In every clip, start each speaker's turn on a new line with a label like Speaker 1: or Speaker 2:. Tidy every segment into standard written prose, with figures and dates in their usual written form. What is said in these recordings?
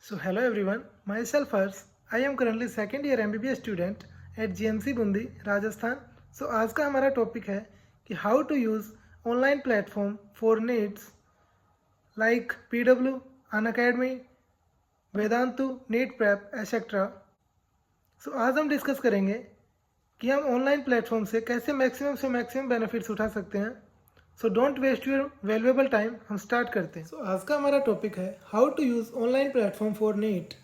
Speaker 1: So hello everyone, myself Hers. I am currently second year MBBS student at GMC Bundi, Rajasthan. So आज का हमारा topic है कि how to use online platform for needs like PW, Unacademy, Vedantu, NEET prep etcetera. So आज हम discuss करेंगे कि हम ऑनलाइन प्लेटफॉर्म से कैसे मैक्सिमम से मैक्सिमम बेनिफिट्स उठा सकते हैं. So don't waste your valuable time. हम स्टार्ट करते हैं. सो आज का हमारा टॉपिक है how to use online platform for NEET.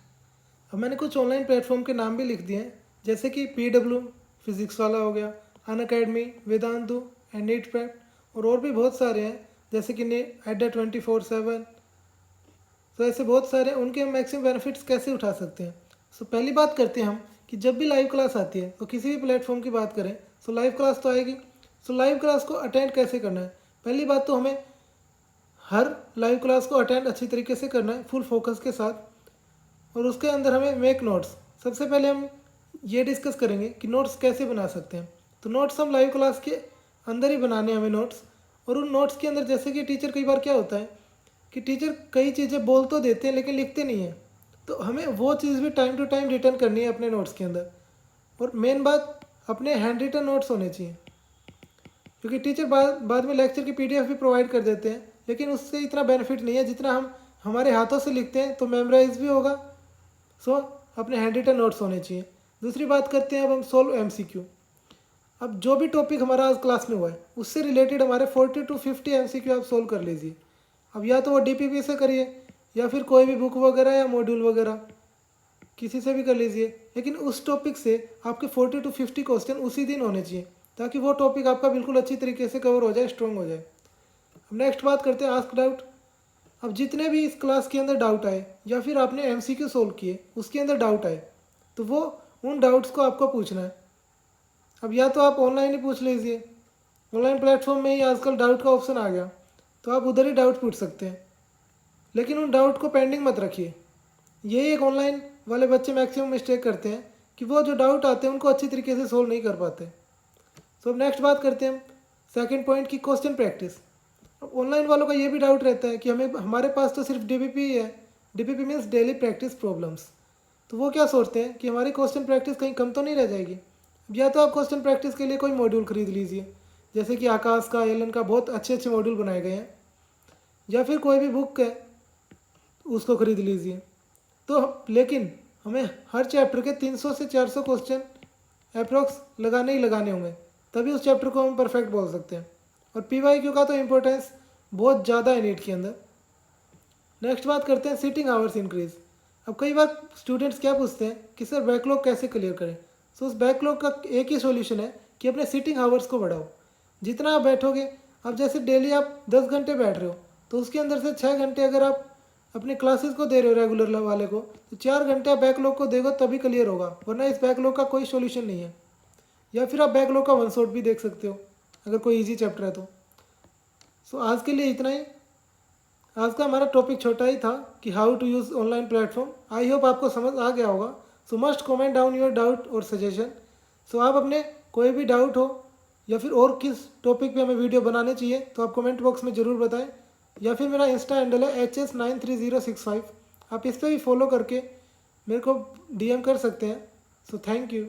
Speaker 1: अब मैंने कुछ ऑनलाइन प्लेटफॉर्म के नाम भी लिख दिए हैं, जैसे कि PW फिज़िक्स वाला हो गया, Unacademy, Vedantu and NEET prep, और भी बहुत सारे हैं जैसे कि अड्डा 24/7. तो ऐसे बहुत सारे, उनके हम मैक्सिमम बेनिफिट्स कैसे उठा सकते हैं. सो पहली बात करते हैं हम कि जब भी लाइव क्लास आती है तो किसी भी प्लेटफॉर्म की बात करें तो लाइव क्लास तो आएगी. सो लाइव क्लास को अटेंड कैसे करना है. पहली बात तो हमें हर लाइव क्लास को अटेंड अच्छी तरीके से करना है, फुल फोकस के साथ. और उसके अंदर हमें मेक नोट्स. सबसे पहले हम ये डिस्कस करेंगे कि नोट्स कैसे बना सकते हैं. तो नोट्स हम लाइव क्लास के अंदर ही बनाने हैं हमें नोट्स. और उन नोट्स के अंदर जैसे कि टीचर कई बार क्या होता है कि टीचर कई चीज़ें बोल तो देते हैं लेकिन लिखते नहीं हैं, तो हमें वो चीज़ भी टाइम टू टाइम रिटर्न करनी है अपने नोट्स के अंदर. और मेन बात, अपने हैंड रिटन नोट्स होने चाहिए, क्योंकि टीचर बाद में लेक्चर की PDF भी प्रोवाइड कर देते हैं, लेकिन उससे इतना बेनिफिट नहीं है जितना हम हमारे हाथों से लिखते हैं, तो मेमोराइज भी होगा. सो अपने हैंड रिटन नोट्स होने चाहिए. दूसरी बात करते हैं अब हम सोल्व MCQ. अब जो भी टॉपिक हमारा आज क्लास में हुआ है उससे रिलेटेड हमारे 40 to 50 MCQ आप सोल्व कर लीजिए. अब या तो वो DPP से करिए या फिर कोई भी बुक वगैरह या मॉड्यूल वगैरह किसी से भी कर लीजिए, लेकिन उस टॉपिक से आपके 40 to 50 क्वेश्चन उसी दिन होने चाहिए, ताकि वो टॉपिक आपका बिल्कुल अच्छी तरीके से कवर हो जाए, स्ट्रॉन्ग हो जाए. अब नेक्स्ट बात करते हैं आस्क डाउट. अब जितने भी इस क्लास के अंदर डाउट आए या फिर आपने MCQ सोल्व किए उसके अंदर डाउट आए, तो वो उन डाउट्स को आपको पूछना है. अब या तो आप ऑनलाइन ही पूछ लीजिए, ऑनलाइन प्लेटफॉर्म में ही आजकल डाउट का ऑप्शन आ गया, तो आप उधर ही डाउट पूछ सकते हैं. लेकिन उन डाउट को पेंडिंग मत रखिए. यही एक ऑनलाइन वाले बच्चे मैक्सिमम मिस्टेक करते हैं कि वो जो डाउट आते हैं उनको अच्छी तरीके से सोल्व नहीं कर पाते. तो अब नेक्स्ट बात करते हैं हम सेकंड पॉइंट की क्वेश्चन प्रैक्टिस. अब ऑनलाइन वालों का ये भी डाउट रहता है कि हमारे पास तो सिर्फ DPP ही है. DPP means daily practice problems. तो वो क्या सोचते हैं कि हमारी क्वेश्चन प्रैक्टिस कहीं कम तो नहीं रह जाएगी. या तो आप क्वेश्चन प्रैक्टिस के लिए कोई मॉड्यूल खरीद लीजिए, जैसे कि आकाश का, एलन का बहुत अच्छे अच्छे मॉड्यूल बनाए गए हैं, या फिर कोई भी बुक है उसको खरीद लीजिए. तो लेकिन हमें हर चैप्टर के 300 से 400 क्वेश्चन अप्रोक्स लगाने ही लगाने होंगे, तभी उस चैप्टर को हम परफेक्ट बोल सकते हैं. और PYQ का तो इम्पोर्टेंस बहुत ज़्यादा है नीट के अंदर. नेक्स्ट बात करते हैं सिटिंग आवर्स इंक्रीज. अब कई बार स्टूडेंट्स क्या पूछते हैं कि सर बैकलॉग कैसे क्लियर करें. सो उस बैकलॉग का एक ही सॉल्यूशन है कि अपने सिटिंग आवर्स को बढ़ाओ. जितना आप बैठोगे, अब जैसे डेली आप 10 घंटे बैठ रहे हो, तो उसके अंदर से 6 घंटे अगर आप अपने क्लासेस को दे रहे हो रेगुलर वाले को, तो 4 घंटे आप बैकलॉग को देगा तभी क्लियर होगा, वरना इस बैकलॉग का कोई सॉल्यूशन नहीं है. या फिर आप बैकलॉग का वन शॉट भी देख सकते हो अगर कोई इजी चैप्टर है तो. सो आज के लिए इतना ही. आज का हमारा टॉपिक छोटा ही था कि how to use online platform. I hope आपको समझ आ गया होगा. So must comment down your doubt और सजेशन. सो आप अपने कोई भी डाउट हो या फिर और किस टॉपिक पे हमें वीडियो बनाने चाहिए तो आप कमेंट बॉक्स में ज़रूर बताएं. या फिर मेरा इंस्टा हैंडल है HS93065. आप इस पर भी फॉलो करके मेरे को DM कर सकते हैं. So thank you.